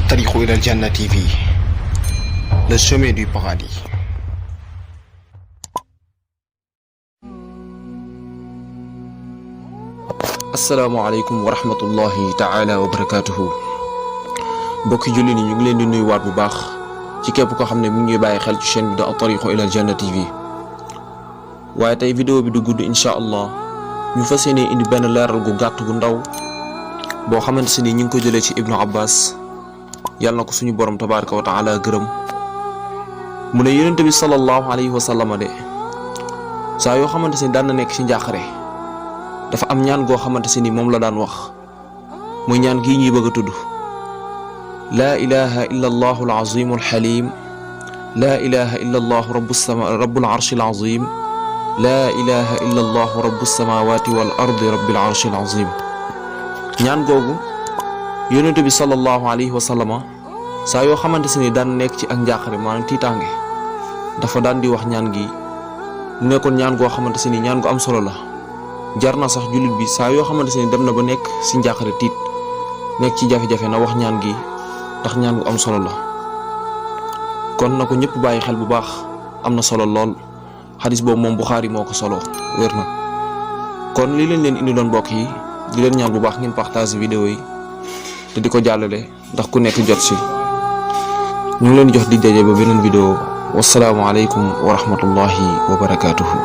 الطريق إلى الجنة TV, le chemin du paradis. asalaamaaleykum wa rahmatullahi taala wa barakatuhu. mbokki julli ni ñu ngi leen di nuyuwaat bu baax ci képp ko xam ne mi ngi bàyyi xel ci chaîne bi de at-tariq ila al-janna TV. waaye tey vidéo bi du gudd insha allah ñu fas yéene indi benn leeral gu gàtt gu ndaw boo xamante ni ñu ngi ko jëlee ci Ibnu Abbas yàlla na ko suñu borom tabaraka wa taala gërëm mu ne yonent bi sallallahu alayhi wa sallam de saa yoo xamante ni daan na nekk ci njàqare dafa am ñaan goo xamante ni moom la daan wax muy ñaan gii ñuy bëgg a tudd laa ilaha illa allahu al-azim al-halim laa ilaha illa allahu rabbul arshi al-azim laa ilaha illa allahu rabbus samawati wal ardi rabbil arshi al-azim. ñaan googu yonent bi sallallahu alayhi wa sallama saa yoo xamante ni daan nekk ci ak njàqare maanaam tiitaange dafa daan di wax ñaan gi mu nekkoon ñaan goo xamante ni ñaan gu am solo la. jar na sax jullit bi saa yoo xamante ni dem na ba nekk ci njàqare tiit nekk ci jafe-jafe na wax ñaan gi ndax ñaan gu am solo la. kon na ko ñëpp bàyyi xel bu baax am na solo lool xadis boobu moom Buxaari moo ko solo wér na. kon lii leen indi doon mbokk yi di leen ñaan bu baax ngeen partage vidéo yi te di ko jàllale ndax ku nekk jot ci. ñu ngi leen jox di daje ba beneen vidéo. wassalaamu aleykum wa rahmatullahi wa barakaatuhu.